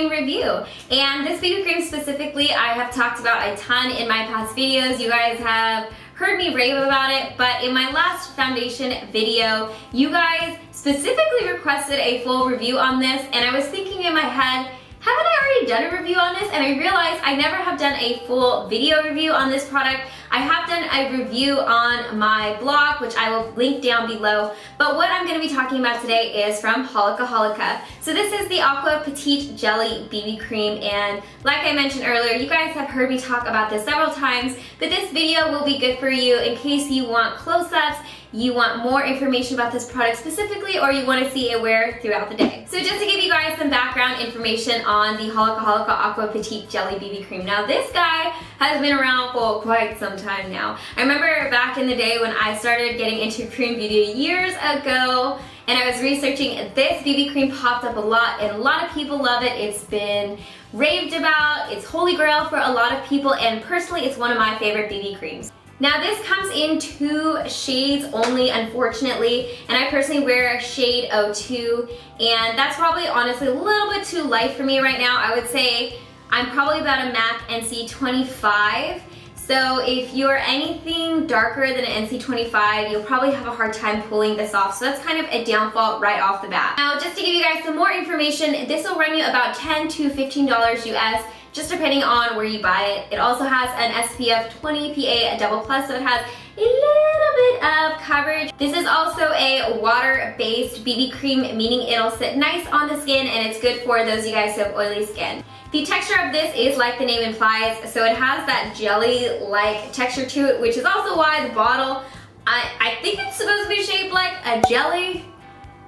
cream review. And this BB cream specifically, I have talked about a ton in my past videos. You guys have heard me rave about it, but in my last foundation video, you guys specifically requested a full review on this, and I was thinking in my head, haven't I already done a review on this? And I realized I never have done a full video review on this product. I have done a review on my blog, which I will link down below. But what I'm going to be talking about today is from Holika Holika. So this is the Aqua Petit Jelly BB Cream, and like I mentioned earlier, you guys have heard me talk about this several times, but this video will be good for you in case you want close-ups, you want more information about this product specifically, or you want to see it wear throughout the day. So just to give you guys some background information on the Holika Holika Aqua Petit Jelly BB Cream. Now this guy has been around for quite some time now. I remember back in the day when I started getting into cream beauty years ago, and I was researching this BB cream popped up a lot, and a lot of people love it. It's been raved about, it's holy grail for a lot of people, and personally it's one of my favorite BB creams. Now this comes in 2 shades only, unfortunately, and I personally wear shade 02, and that's probably honestly a little bit too light for me right now. I would say I'm probably about a MAC NC 25. So if you're anything darker than an NC 25, you'll probably have a hard time pulling this off. So that's kind of a downfall right off the bat. Now just to give you guys some more information, this will run you about $10 to $15 US, just depending on where you buy it. It also has an SPF 20 PA double plus, so it has a little bit of coverage. This is also a water-based BB cream, meaning it'll sit nice on the skin, and it's good for those of you guys who have oily skin. The texture of this is like the name implies, so it has that jelly-like texture to it, which is also why the bottle, I think it's supposed to be shaped like a jelly.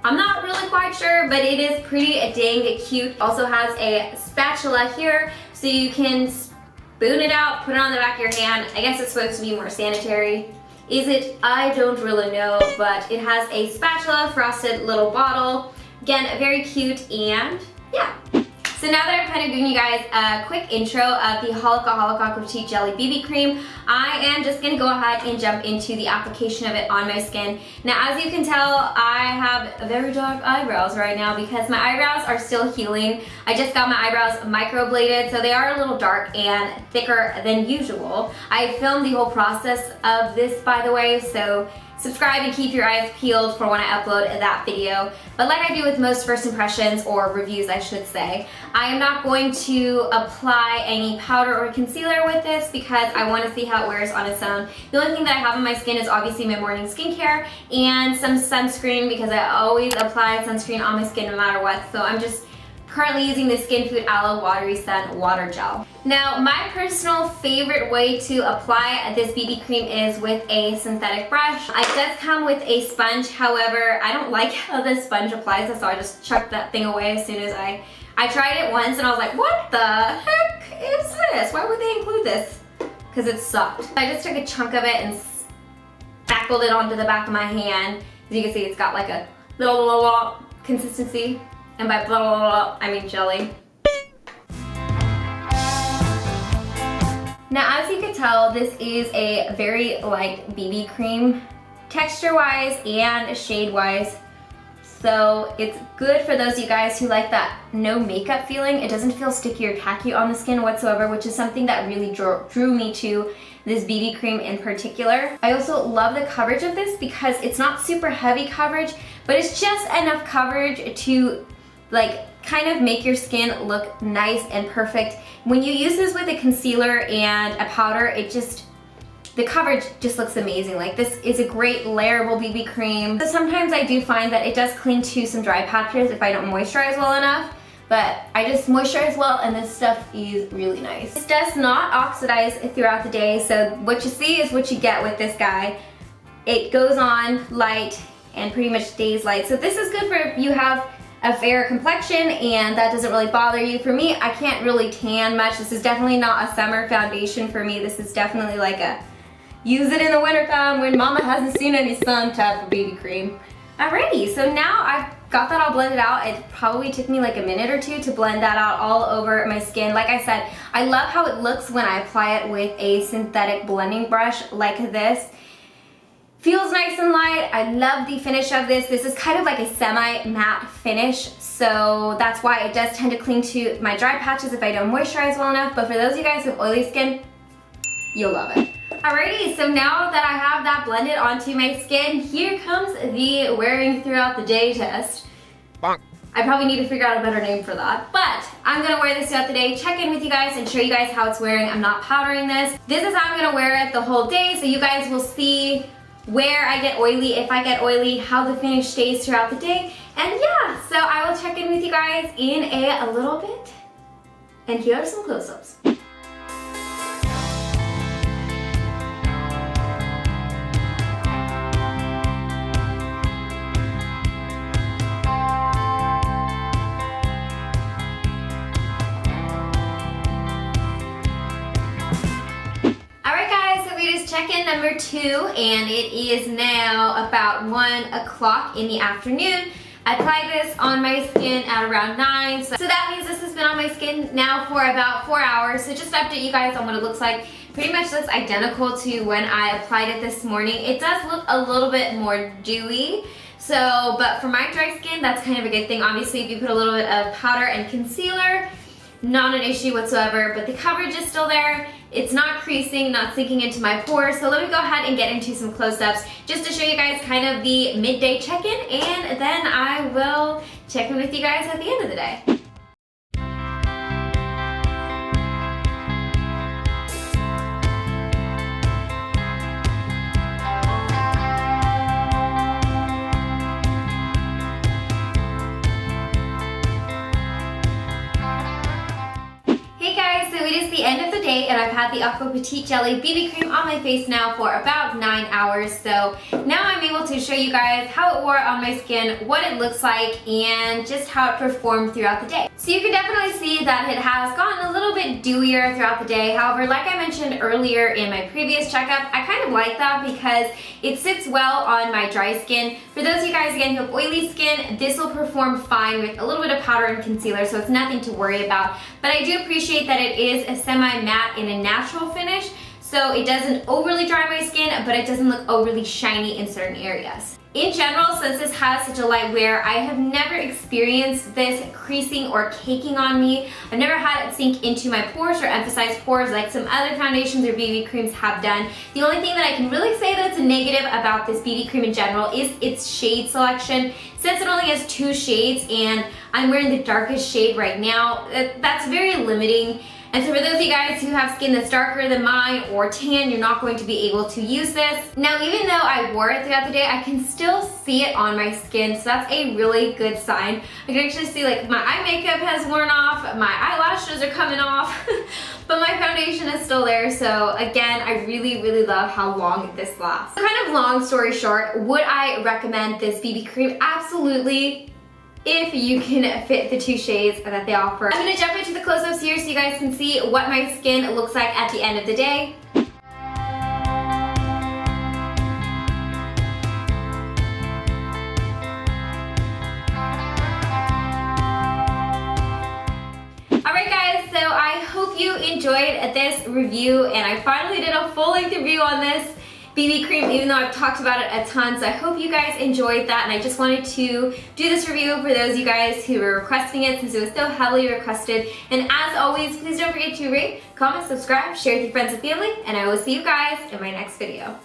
I'm not really quite sure, but it is pretty dang cute. Also has a spatula here, so you can spoon it out, put it on the back of your hand. I guess it's supposed to be more sanitary. Is it? I don't really know, but it has a spatula, frosted little bottle. Again, very cute, and yeah. So now that I've kind of given you guys a quick intro of the Holika Holika Aqua Petit Jelly BB Cream, I am just going to go ahead and jump into the application of it on my skin. Now as you can tell, I have very dark eyebrows right now because my eyebrows are still healing. I just got my eyebrows microbladed, so they are a little dark and thicker than usual. I filmed the whole process of this, by the way, so subscribe and keep your eyes peeled for when I upload that video. But like I do with most first impressions, or reviews I should say, I am not going to apply any powder or concealer with this because I want to see how it wears on its own. The only thing that I have on my skin is obviously my morning skincare and some sunscreen, because I always apply sunscreen on my skin no matter what. So I'm just currently using the Skin Food Aloe Watery Sun Water Gel. Now, my personal favorite way to apply this BB cream is with a synthetic brush. It does come with a sponge, however, I don't like how the sponge applies it, so I just chucked that thing away as soon as I tried it once, and I was like, what the heck is this? Why would they include this? Because it sucked. I just took a chunk of it and spackled it onto the back of my hand. As you can see, it's got like a little consistency. And by blah, blah, blah, I mean jelly. Now as you can tell, this is a very light BB cream, texture-wise and shade-wise. So it's good for those of you guys who like that no makeup feeling. It doesn't feel sticky or tacky on the skin whatsoever, which is something that really drew me to this BB cream in particular. I also love the coverage of this because it's not super heavy coverage, but it's just enough coverage to like kind of make your skin look nice and perfect. When you use this with a concealer and a powder, the coverage just looks amazing. Like, this is a great layerable BB cream. So sometimes I do find that it does cling to some dry patches if I don't moisturize well enough, but I just moisturize well, and this stuff is really nice. This does not oxidize throughout the day, so what you see is what you get with this guy. It goes on light and pretty much stays light. So this is good for if you have a fair complexion and that doesn't really bother you. For me, I can't really tan much. This is definitely not a summer foundation for me. This is definitely like a use it in the wintertime when mama hasn't seen any sun type of BB cream. Alrighty, so now I've got that all blended out. It probably took me like a minute or two to blend that out all over my skin. Like I said, I love how it looks when I apply it with a synthetic blending brush like this. Feels nice and light. I love the finish of this. This is kind of like a semi-matte finish, So that's why it does tend to cling to my dry patches if I don't moisturize well enough. But for those of you guys who have oily skin, you'll love it. Alrighty, so now that I have that blended onto my skin, here comes the wearing throughout the day test. Bonk. I probably need to figure out a better name for that. But I'm gonna wear this throughout the day, check in with you guys and show you guys how it's wearing. I'm not powdering this. This is how I'm gonna wear it the whole day, so you guys will see where I get oily, if I get oily, how the finish stays throughout the day. And yeah, so I will check in with you guys in a little bit. And here are some close-ups. Check-in number 2, and it is now about 1 o'clock in the afternoon. I applied this on my skin at around 9, so that means this has been on my skin now for about 4 hours. So just to update you guys on what it looks like, pretty much looks identical to when I applied it this morning. It does look a little bit more dewy. So, but for my dry skin, that's kind of a good thing. Obviously, if you put a little bit of powder and concealer, not an issue whatsoever, but the coverage is still there. It's not creasing, not sinking into my pores. So let me go ahead and get into some close-ups just to show you guys kind of the midday check-in, and then I will check in with you guys at the end of the day. So it is the end of the day, and I've had the Aqua Petit Jelly BB Cream on my face now for about 9 hours. So now I'm able to show you guys how it wore on my skin, what it looks like, and just how it performed throughout the day. So you can definitely see that it has gotten a little bit dewier throughout the day. However, like I mentioned earlier in my previous checkup, I kind of like that because it sits well on my dry skin. For those of you guys, again, who have oily skin, this will perform fine with a little bit of powder and concealer, so it's nothing to worry about. But I do appreciate that it is a semi-matte in a natural finish, so it doesn't overly dry my skin, but it doesn't look overly shiny in certain areas. In general, since this has such a light wear, I have never experienced this creasing or caking on me. I've never had it sink into my pores or emphasize pores like some other foundations or BB creams have done. The only thing that I can really say that's a negative about this BB cream in general is its shade selection. Since it only has 2 shades and I'm wearing the darkest shade right now, that's very limiting. And so for those of you guys who have skin that's darker than mine or tan, you're not going to be able to use this. Now, even though I wore it throughout the day, I can still see it on my skin, so that's a really good sign. I can actually see like my eye makeup has worn off, my eyelashes are coming off, but my foundation is still there. So again, I really, really love how long this lasts. So kind of long story short, would I recommend this BB cream? Absolutely. If you can fit the 2 shades that they offer. I'm gonna jump into the close-ups here so you guys can see what my skin looks like at the end of the day. Alright guys, so I hope you enjoyed this review, and I finally did a full-length review on this BB cream, even though I've talked about it a ton. So I hope you guys enjoyed that, and I just wanted to do this review for those of you guys who were requesting it since it was so heavily requested. And as always, please don't forget to rate, comment, subscribe, share with your friends and family, and I will see you guys in my next video.